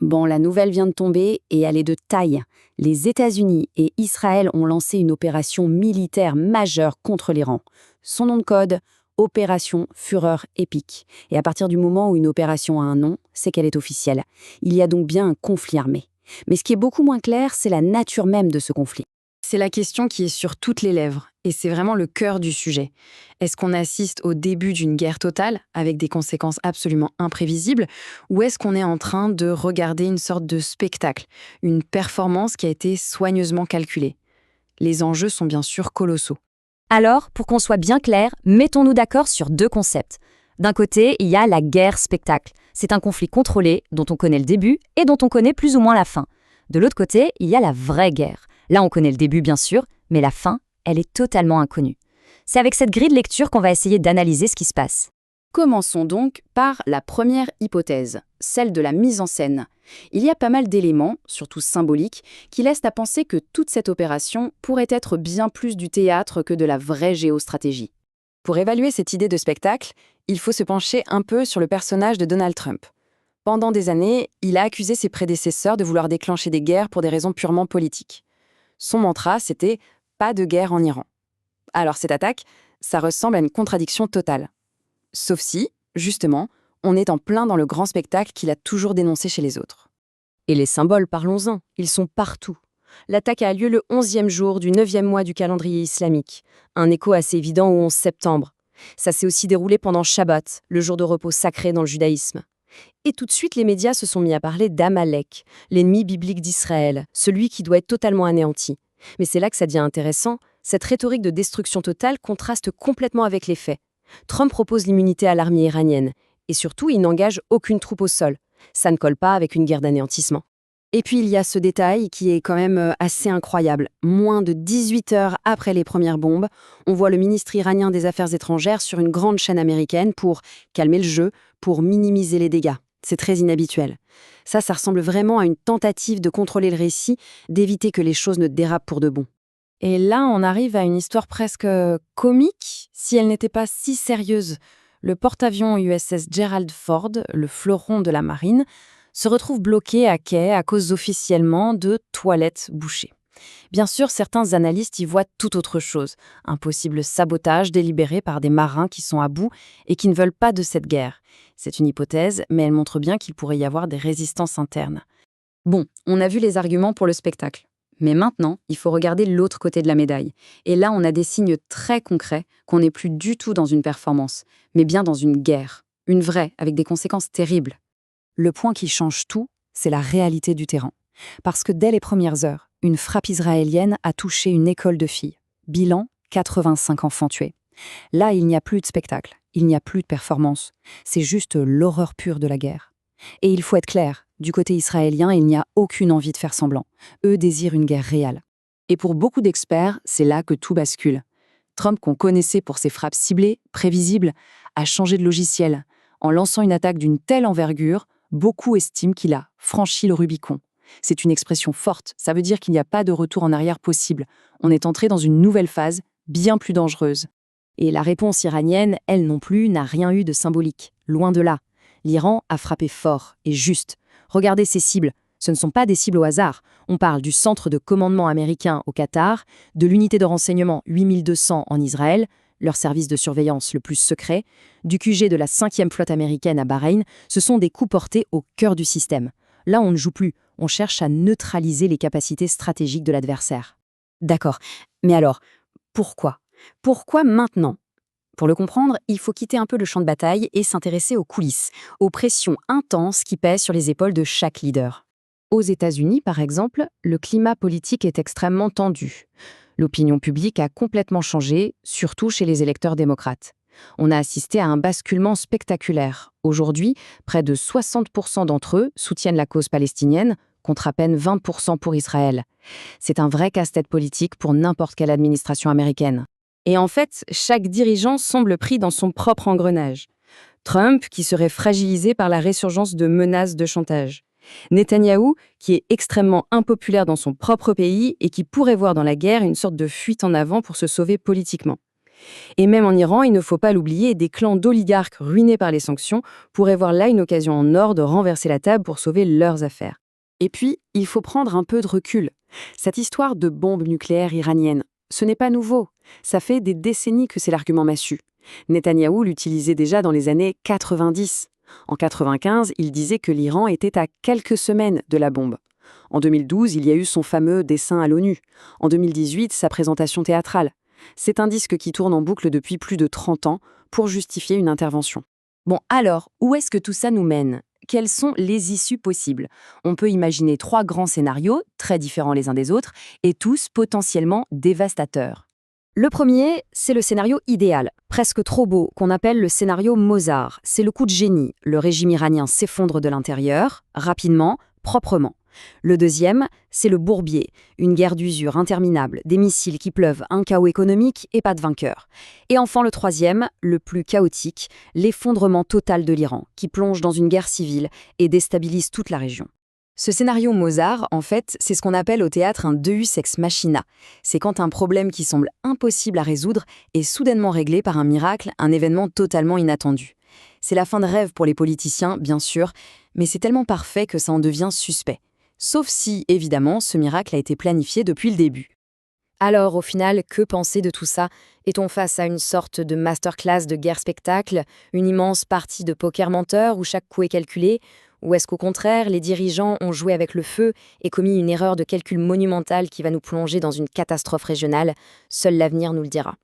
Bon, la nouvelle vient de tomber et elle est de taille. Les États-Unis et Israël ont lancé une opération militaire majeure contre l'Iran. Son nom de code, Opération Fureur Épique. Et à partir du moment où une opération a un nom, c'est qu'elle est officielle. Il y a donc bien un conflit armé. Mais ce qui est beaucoup moins clair, c'est la nature même de ce conflit. C'est la question qui est sur toutes les lèvres, et c'est vraiment le cœur du sujet. Est-ce qu'on assiste au début d'une guerre totale, avec des conséquences absolument imprévisibles, ou est-ce qu'on est en train de regarder une sorte de spectacle, une performance qui a été soigneusement calculée? Les enjeux sont bien sûr colossaux. Alors, pour qu'on soit bien clair, mettons-nous d'accord sur deux concepts. D'un côté, il y a la guerre spectacle. C'est un conflit contrôlé, dont on connaît le début et dont on connaît plus ou moins la fin. De l'autre côté, il y a la vraie guerre. Là, on connaît le début, bien sûr, mais la fin, elle est totalement inconnue. C'est avec cette grille de lecture qu'on va essayer d'analyser ce qui se passe. Commençons donc par la première hypothèse, celle de la mise en scène. Il y a pas mal d'éléments, surtout symboliques, qui laissent à penser que toute cette opération pourrait être bien plus du théâtre que de la vraie géostratégie. Pour évaluer cette idée de spectacle, il faut se pencher un peu sur le personnage de Donald Trump. Pendant des années, il a accusé ses prédécesseurs de vouloir déclencher des guerres pour des raisons purement politiques. Son mantra, c'était « pas de guerre en Iran ». Alors cette attaque, ça ressemble à une contradiction totale. Sauf si, justement, on est en plein dans le grand spectacle qu'il a toujours dénoncé chez les autres. Et les symboles, parlons-en, ils sont partout. L'attaque a lieu le 11e jour du 9e mois du calendrier islamique, un écho assez évident au 11 septembre. Ça s'est aussi déroulé pendant Shabbat, le jour de repos sacré dans le judaïsme. Et tout de suite, les médias se sont mis à parler d'Amalek, l'ennemi biblique d'Israël, celui qui doit être totalement anéanti. Mais c'est là que ça devient intéressant, cette rhétorique de destruction totale contraste complètement avec les faits. Trump propose l'immunité à l'armée iranienne, et surtout, il n'engage aucune troupe au sol. Ça ne colle pas avec une guerre d'anéantissement. Et puis il y a ce détail qui est quand même assez incroyable. Moins de 18 heures après les premières bombes, on voit le ministre iranien des Affaires étrangères sur une grande chaîne américaine pour calmer le jeu, pour minimiser les dégâts. C'est très inhabituel. Ça ressemble vraiment à une tentative de contrôler le récit, d'éviter que les choses ne dérapent pour de bon. Et là, on arrive à une histoire presque comique, si elle n'était pas si sérieuse. Le porte-avions USS Gerald Ford, le fleuron de la marine, se retrouve bloqué à quai à cause officiellement de toilettes bouchées. Bien sûr, certains analystes y voient tout autre chose, un possible sabotage délibéré par des marins qui sont à bout et qui ne veulent pas de cette guerre. C'est une hypothèse, mais elle montre bien qu'il pourrait y avoir des résistances internes. Bon, on a vu les arguments pour le spectacle. Mais maintenant, il faut regarder l'autre côté de la médaille. Et là, on a des signes très concrets qu'on n'est plus du tout dans une performance, mais bien dans une guerre. Une vraie, avec des conséquences terribles. Le point qui change tout, c'est la réalité du terrain. Parce que dès les premières heures, une frappe israélienne a touché une école de filles. Bilan, 85 enfants tués. Là, il n'y a plus de spectacle, il n'y a plus de performance. C'est juste l'horreur pure de la guerre. Et il faut être clair, du côté israélien, il n'y a aucune envie de faire semblant. Eux désirent une guerre réelle. Et pour beaucoup d'experts, c'est là que tout bascule. Trump, qu'on connaissait pour ses frappes ciblées, prévisibles, a changé de logiciel. En lançant une attaque d'une telle envergure, beaucoup estiment qu'il a franchi le Rubicon. C'est une expression forte, ça veut dire qu'il n'y a pas de retour en arrière possible. On est entré dans une nouvelle phase, bien plus dangereuse. Et la réponse iranienne, elle non plus, n'a rien eu de symbolique. Loin de là. L'Iran a frappé fort et juste. Regardez ses cibles. Ce ne sont pas des cibles au hasard. On parle du centre de commandement américain au Qatar, de l'unité de renseignement 8200 en Israël, leur service de surveillance le plus secret, du QG de la 5e flotte américaine à Bahreïn. Ce sont des coups portés au cœur du système. Là, on ne joue plus. On cherche à neutraliser les capacités stratégiques de l'adversaire. D'accord. Mais alors, pourquoi ? Pourquoi maintenant ? Pour le comprendre, il faut quitter un peu le champ de bataille et s'intéresser aux coulisses, aux pressions intenses qui pèsent sur les épaules de chaque leader. Aux États-Unis, par exemple, le climat politique est extrêmement tendu. L'opinion publique a complètement changé, surtout chez les électeurs démocrates. On a assisté à un basculement spectaculaire. Aujourd'hui, près de 60% d'entre eux soutiennent la cause palestinienne, contre à peine 20% pour Israël. C'est un vrai casse-tête politique pour n'importe quelle administration américaine. Et en fait, chaque dirigeant semble pris dans son propre engrenage. Trump, qui serait fragilisé par la résurgence de menaces de chantage. Netanyahou, qui est extrêmement impopulaire dans son propre pays et qui pourrait voir dans la guerre une sorte de fuite en avant pour se sauver politiquement. Et même en Iran, il ne faut pas l'oublier, des clans d'oligarques ruinés par les sanctions pourraient voir là une occasion en or de renverser la table pour sauver leurs affaires. Et puis, il faut prendre un peu de recul. Cette histoire de bombe nucléaire iranienne, ce n'est pas nouveau. Ça fait des décennies que c'est l'argument massu. Netanyahou l'utilisait déjà dans les années 90. En 95, il disait que l'Iran était à quelques semaines de la bombe. En 2012, il y a eu son fameux dessin à l'ONU. En 2018, sa présentation théâtrale. C'est un disque qui tourne en boucle depuis plus de 30 ans pour justifier une intervention. Bon, alors, où est-ce que tout ça nous mène? Quelles sont les issues possibles? On peut imaginer 3 grands scénarios, très différents les uns des autres, et tous potentiellement dévastateurs. Le premier, c'est le scénario idéal, presque trop beau, qu'on appelle le scénario Mozart. C'est le coup de génie. Le régime iranien s'effondre de l'intérieur, rapidement, proprement. Le deuxième, c'est le bourbier, une guerre d'usure interminable, des missiles qui pleuvent, un chaos économique et pas de vainqueur. Et enfin le troisième, le plus chaotique, l'effondrement total de l'Iran, qui plonge dans une guerre civile et déstabilise toute la région. Ce scénario Mozart, en fait, c'est ce qu'on appelle au théâtre un deus ex machina. C'est quand un problème qui semble impossible à résoudre est soudainement réglé par un miracle, un événement totalement inattendu. C'est la fin de rêve pour les politiciens, bien sûr, mais c'est tellement parfait que ça en devient suspect. Sauf si, évidemment, ce miracle a été planifié depuis le début. Alors, au final, que penser de tout ça? Est-on face à une sorte de masterclass de guerre-spectacle, une immense partie de poker menteur où chaque coup est calculé? Ou est-ce qu'au contraire, les dirigeants ont joué avec le feu et commis une erreur de calcul monumentale qui va nous plonger dans une catastrophe régionale? Seul l'avenir nous le dira.